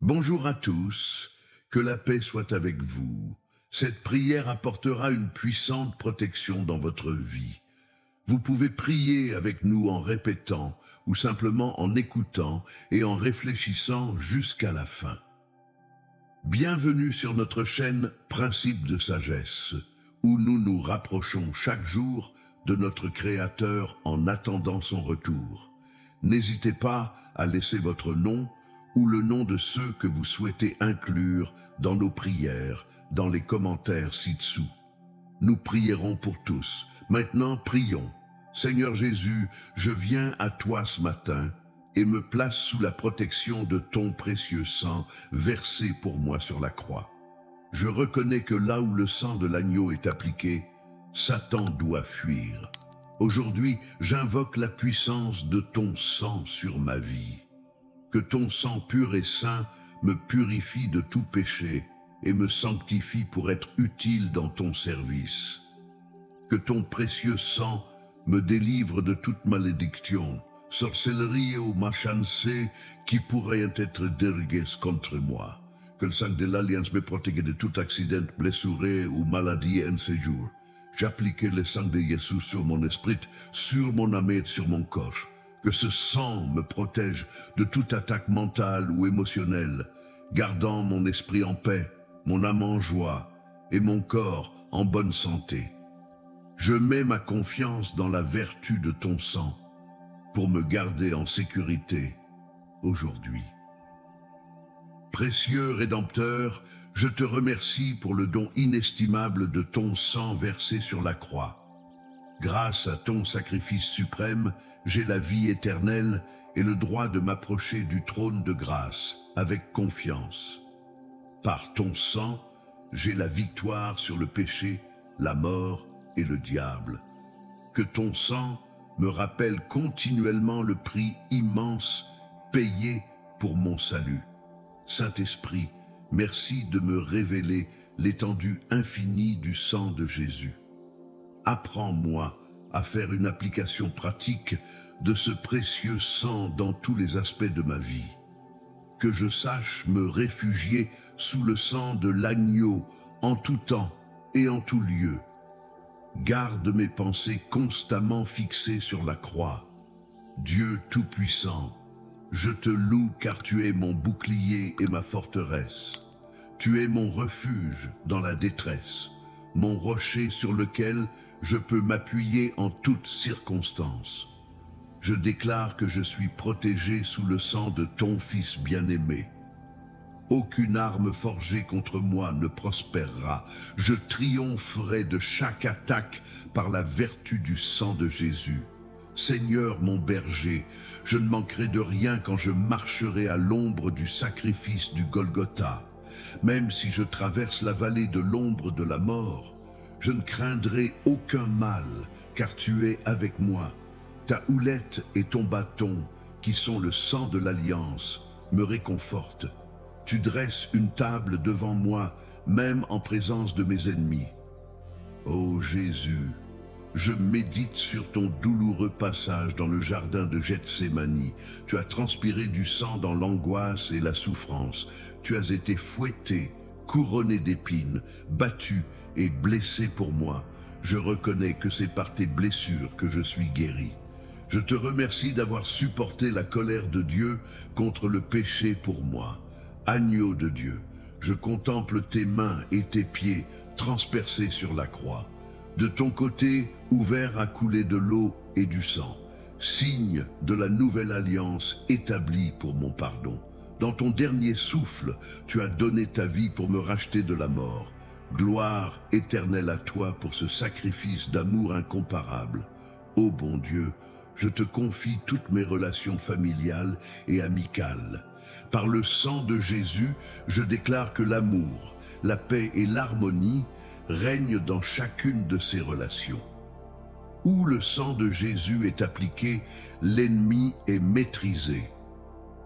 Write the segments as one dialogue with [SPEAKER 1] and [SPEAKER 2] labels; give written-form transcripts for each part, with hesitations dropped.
[SPEAKER 1] Bonjour à tous, que la paix soit avec vous. Cette prière apportera une puissante protection dans votre vie. Vous pouvez prier avec nous en répétant ou simplement en écoutant et en réfléchissant jusqu'à la fin. Bienvenue sur notre chaîne Principes de sagesse, où nous nous rapprochons chaque jour de notre Créateur en attendant son retour. N'hésitez pas à laisser votre nom ou le nom de ceux que vous souhaitez inclure dans nos prières, dans les commentaires ci-dessous. Nous prierons pour tous. Maintenant, prions. Seigneur Jésus, je viens à toi ce matin et me place sous la protection de ton précieux sang versé pour moi sur la croix. Je reconnais que là où le sang de l'agneau est appliqué, Satan doit fuir. Aujourd'hui, j'invoque la puissance de ton sang sur ma vie. Que ton sang pur et saint me purifie de tout péché et me sanctifie pour être utile dans ton service. Que ton précieux sang me délivre de toute malédiction, sorcellerie ou machanceté qui pourrait être dériguée contre moi. Que le sang de l'Alliance me protège de tout accident, blessure ou maladie en séjour. J'applique le sang de Jésus sur mon esprit, sur mon âme et sur mon corps. Que ce sang me protège de toute attaque mentale ou émotionnelle, gardant mon esprit en paix, mon âme en joie et mon corps en bonne santé. Je mets ma confiance dans la vertu de ton sang pour me garder en sécurité aujourd'hui. Précieux Rédempteur, je te remercie pour le don inestimable de ton sang versé sur la croix. Grâce à ton sacrifice suprême, j'ai la vie éternelle et le droit de m'approcher du trône de grâce avec confiance. Par ton sang, j'ai la victoire sur le péché, la mort et le diable. Que ton sang me rappelle continuellement le prix immense payé pour mon salut. Saint-Esprit, merci de me révéler l'étendue infinie du sang de Jésus. Apprends-moi à faire une application pratique de ce précieux sang dans tous les aspects de ma vie. Que je sache me réfugier sous le sang de l'agneau en tout temps et en tout lieu. Garde mes pensées constamment fixées sur la croix. Dieu Tout-Puissant, je te loue car tu es mon bouclier et ma forteresse. Tu es mon refuge dans la détresse, mon rocher sur lequel je peux m'appuyer en toutes circonstances. Je déclare que je suis protégé sous le sang de ton Fils bien-aimé. Aucune arme forgée contre moi ne prospérera. Je triompherai de chaque attaque par la vertu du sang de Jésus. Seigneur mon berger, je ne manquerai de rien quand je marcherai à l'ombre du sacrifice du Golgotha. Même si je traverse la vallée de l'ombre de la mort, je ne craindrai aucun mal, car tu es avec moi. Ta houlette et ton bâton, qui sont le sang de l'alliance, me réconfortent. Tu dresses une table devant moi, même en présence de mes ennemis. Ô Jésus, je médite sur ton douloureux passage dans le jardin de Gethsémani. Tu as transpiré du sang dans l'angoisse et la souffrance. Tu as été fouetté, couronné d'épines, battu et blessé pour moi. Je reconnais que c'est par tes blessures que je suis guéri. Je te remercie d'avoir supporté la colère de Dieu contre le péché pour moi. Agneau de Dieu, je contemple tes mains et tes pieds transpercés sur la croix. De ton côté, ouvert à couler de l'eau et du sang, signe de la nouvelle alliance établie pour mon pardon. Dans ton dernier souffle, tu as donné ta vie pour me racheter de la mort. Gloire éternelle à toi pour ce sacrifice d'amour incomparable. Ô bon Dieu, je te confie toutes mes relations familiales et amicales. Par le sang de Jésus, je déclare que l'amour, la paix et l'harmonie règnent dans chacune de ces relations. Où le sang de Jésus est appliqué, l'ennemi est maîtrisé.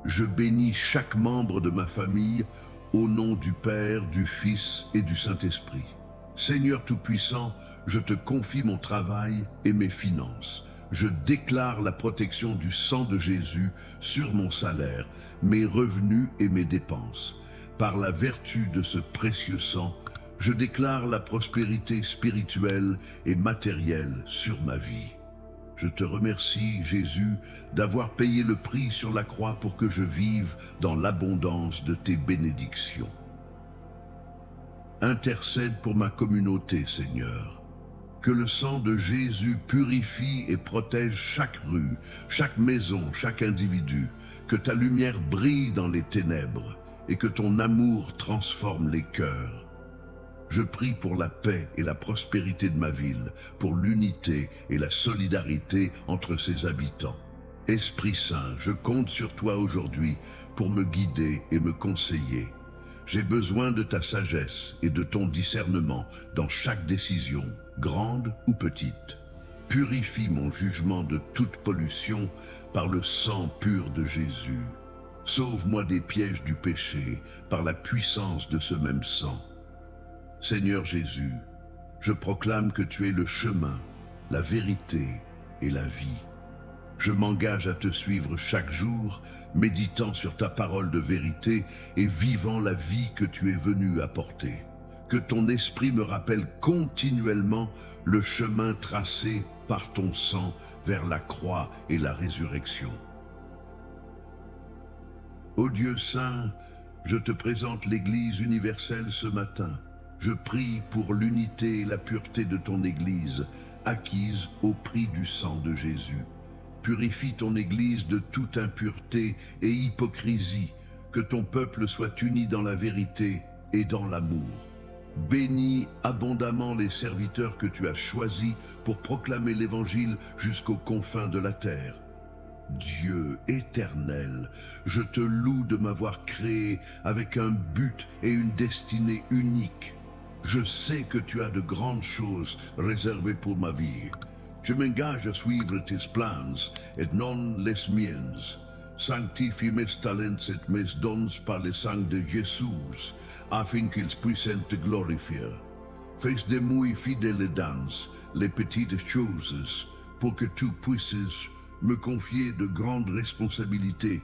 [SPEAKER 1] Je bénis chaque membre de ma famille au nom du Père, du Fils et du Saint-Esprit. Seigneur Tout-Puissant, je te confie mon travail et mes finances. je déclare la protection du sang de Jésus sur mon salaire, mes revenus et mes dépenses. Par la vertu de ce précieux sang, je déclare la prospérité spirituelle et matérielle sur ma vie. Je te remercie, Jésus, d'avoir payé le prix sur la croix pour que je vive dans l'abondance de tes bénédictions. Intercède pour ma communauté, Seigneur. Que le sang de Jésus purifie et protège chaque rue, chaque maison, chaque individu. Que ta lumière brille dans les ténèbres et que ton amour transforme les cœurs. Je prie pour la paix et la prospérité de ma ville, pour l'unité et la solidarité entre ses habitants. Esprit Saint, je compte sur toi aujourd'hui pour me guider et me conseiller. J'ai besoin de ta sagesse et de ton discernement dans chaque décision, grande ou petite. Purifie mon jugement de toute pollution par le sang pur de Jésus. Sauve-moi des pièges du péché par la puissance de ce même sang. Seigneur Jésus, je proclame que tu es le chemin, la vérité et la vie. Je m'engage à te suivre chaque jour, méditant sur ta parole de vérité et vivant la vie que tu es venu apporter. Que ton esprit me rappelle continuellement le chemin tracé par ton sang vers la croix et la résurrection. Ô Dieu saint, je te présente l'Église universelle ce matin. Je prie pour l'unité et la pureté de ton Église, acquise au prix du sang de Jésus. Purifie ton Église de toute impureté et hypocrisie, que ton peuple soit uni dans la vérité et dans l'amour. Bénis abondamment les serviteurs que tu as choisis pour proclamer l'Évangile jusqu'aux confins de la terre. Dieu éternel, je te loue de m'avoir créé avec un but et une destinée unique. Je sais que tu as de grandes choses réservées pour ma vie. Je m'engage à suivre tes plans et non les miens. Sanctifie mes talents et mes dons par le sang de Jésus, afin qu'ils puissent te glorifier. Fais de moi fidèle dans les petites choses, pour que tu puisses me confier de grandes responsabilités.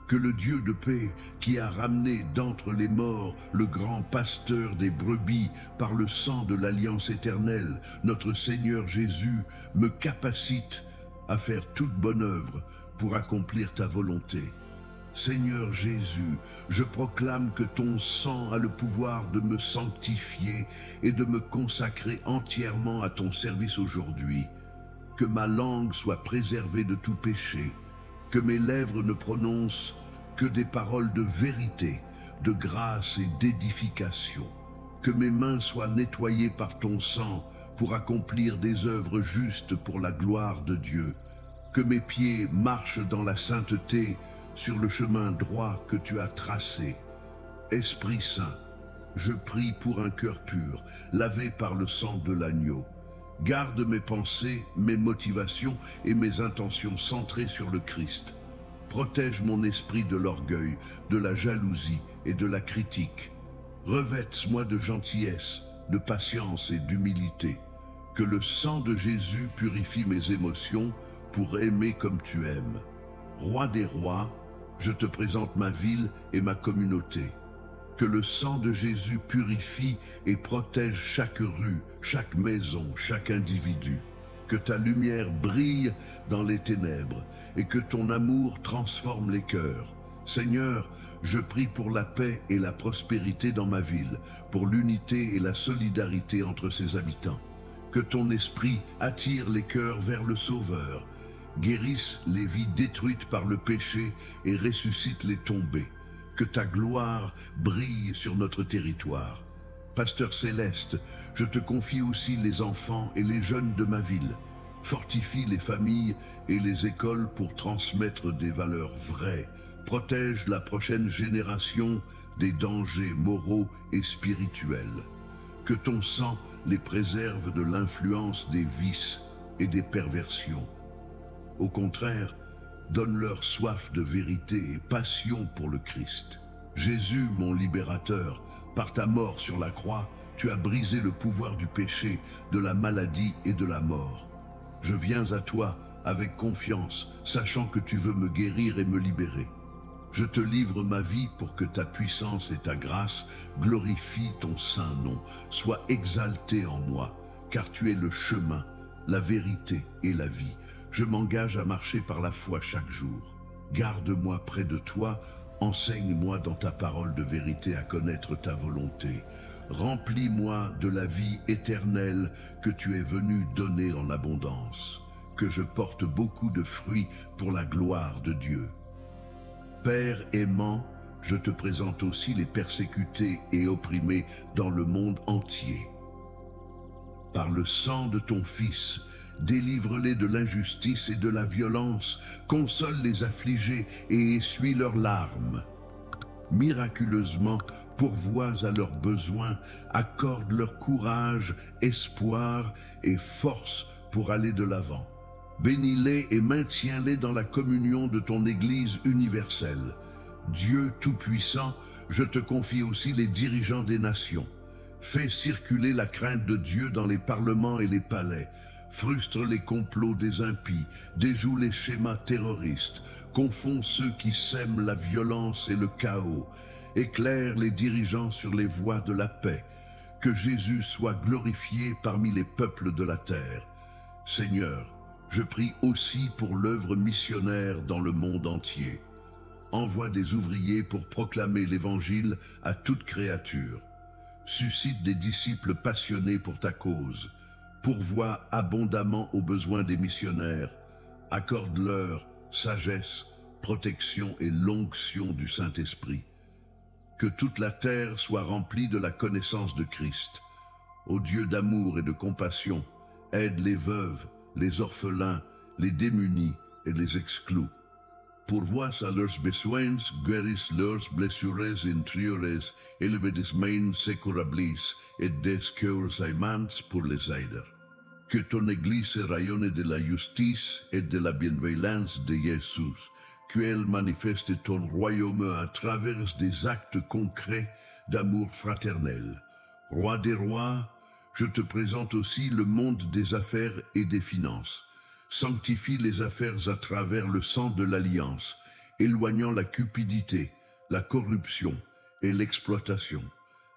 [SPEAKER 1] Que le Dieu de paix, qui a ramené d'entre les morts le grand pasteur des brebis par le sang de l'alliance éternelle, notre Seigneur Jésus, me capacite à faire toute bonne œuvre pour accomplir ta volonté. Seigneur Jésus, je proclame que ton sang a le pouvoir de me sanctifier et de me consacrer entièrement à ton service aujourd'hui. Que ma langue soit préservée de tout péché, que mes lèvres ne prononcent que des paroles de vérité, de grâce et d'édification, que mes mains soient nettoyées par ton sang pour accomplir des œuvres justes pour la gloire de Dieu, que mes pieds marchent dans la sainteté sur le chemin droit que tu as tracé. Esprit Saint, je prie pour un cœur pur, lavé par le sang de l'agneau. Garde mes pensées, mes motivations et mes intentions centrées sur le Christ. Protège mon esprit de l'orgueil, de la jalousie et de la critique. Revête-moi de gentillesse, de patience et d'humilité. Que le sang de Jésus purifie mes émotions pour aimer comme tu aimes. Roi des rois, je te présente ma ville et ma communauté. Que le sang de Jésus purifie et protège chaque rue, chaque maison, chaque individu. Que ta lumière brille dans les ténèbres et que ton amour transforme les cœurs. Seigneur, je prie pour la paix et la prospérité dans ma ville, pour l'unité et la solidarité entre ses habitants. Que ton esprit attire les cœurs vers le Sauveur, guérisse les vies détruites par le péché et ressuscite les tombés. Que ta gloire brille sur notre territoire. Pasteur céleste, je te confie aussi les enfants et les jeunes de ma ville. Fortifie les familles et les écoles pour transmettre des valeurs vraies. Protège la prochaine génération des dangers moraux et spirituels. Que ton sang les préserve de l'influence des vices et des perversions. Au contraire, donne-leur soif de vérité et passion pour le Christ. Jésus, mon libérateur, par ta mort sur la croix, tu as brisé le pouvoir du péché, de la maladie et de la mort. Je viens à toi avec confiance, sachant que tu veux me guérir et me libérer. Je te livre ma vie pour que ta puissance et ta grâce glorifient ton saint nom, soient exaltés en moi, car tu es le chemin, la vérité et la vie. Je m'engage à marcher par la foi chaque jour. Garde-moi près de toi, enseigne-moi dans ta parole de vérité à connaître ta volonté. Remplis-moi de la vie éternelle que tu es venu donner en abondance, que je porte beaucoup de fruits pour la gloire de Dieu. Père aimant, je te présente aussi les persécutés et opprimés dans le monde entier. Par le sang de ton Fils, délivre-les de l'injustice et de la violence, console les affligés et essuie leurs larmes. Miraculeusement, pourvois à leurs besoins, accorde leur courage, espoir et force pour aller de l'avant. Bénis-les et maintiens-les dans la communion de ton Église universelle. Dieu Tout-Puissant, je te confie aussi les dirigeants des nations. Fais circuler la crainte de Dieu dans les parlements et les palais. Frustre les complots des impies, déjoue les schémas terroristes, confond ceux qui sèment la violence et le chaos. Éclaire les dirigeants sur les voies de la paix. Que Jésus soit glorifié parmi les peuples de la terre. Seigneur, je prie aussi pour l'œuvre missionnaire dans le monde entier. Envoie des ouvriers pour proclamer l'Évangile à toute créature. Suscite des disciples passionnés pour ta cause. Pourvois abondamment aux besoins des missionnaires. Accorde-leur sagesse, protection et l'onction du Saint-Esprit. Que toute la terre soit remplie de la connaissance de Christ. Ô Dieu d'amour et de compassion, aide les veuves, les orphelins, les démunis et les exclus. Pourvois à leurs besoins, guéris leurs blessures intérieures, élevez des mains secourablis et des cœurs aimants pour les aider. Que ton Église rayonne de la justice et de la bienveillance de Jésus, qu'elle manifeste ton royaume à travers des actes concrets d'amour fraternel. Roi des rois, je te présente aussi le monde des affaires et des finances. Sanctifie les affaires à travers le sang de l'alliance, éloignant la cupidité, la corruption et l'exploitation.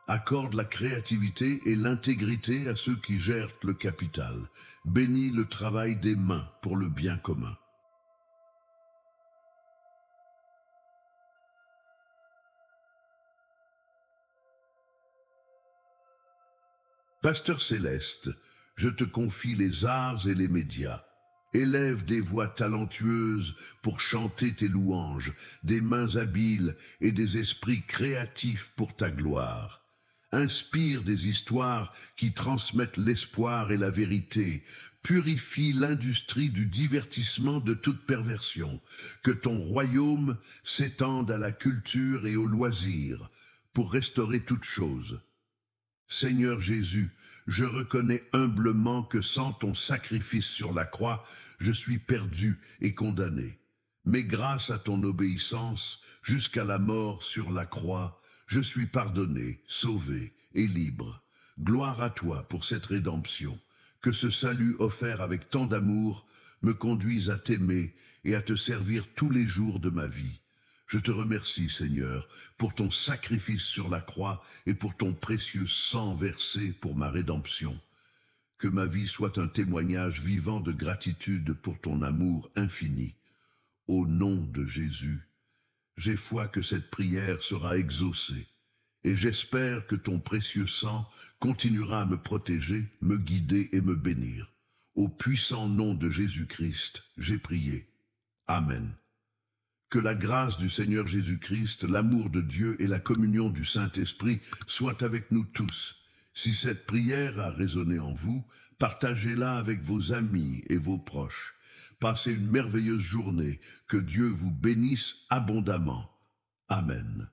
[SPEAKER 1] Accorde la créativité et l'intégrité à ceux qui gèrent le capital. Bénis le travail des mains pour le bien commun. Pasteur céleste, je te confie les arts et les médias. Élève des voix talentueuses pour chanter tes louanges, des mains habiles et des esprits créatifs pour ta gloire. Inspire des histoires qui transmettent l'espoir et la vérité. Purifie l'industrie du divertissement de toute perversion. Que ton royaume s'étende à la culture et aux loisirs pour restaurer toutes choses. Seigneur Jésus, je reconnais humblement que sans ton sacrifice sur la croix, je suis perdu et condamné. Mais grâce à ton obéissance, jusqu'à la mort sur la croix, je suis pardonné, sauvé et libre. Gloire à toi pour cette rédemption. Que ce salut offert avec tant d'amour me conduise à t'aimer et à te servir tous les jours de ma vie. Je te remercie, Seigneur, pour ton sacrifice sur la croix et pour ton précieux sang versé pour ma rédemption. Que ma vie soit un témoignage vivant de gratitude pour ton amour infini. Au nom de Jésus, j'ai foi que cette prière sera exaucée et j'espère que ton précieux sang continuera à me protéger, me guider et me bénir. Au puissant nom de Jésus-Christ, j'ai prié. Amen. Que la grâce du Seigneur Jésus-Christ, l'amour de Dieu et la communion du Saint-Esprit soient avec nous tous. Si cette prière a résonné en vous, partagez-la avec vos amis et vos proches. Passez une merveilleuse journée. Que Dieu vous bénisse abondamment. Amen.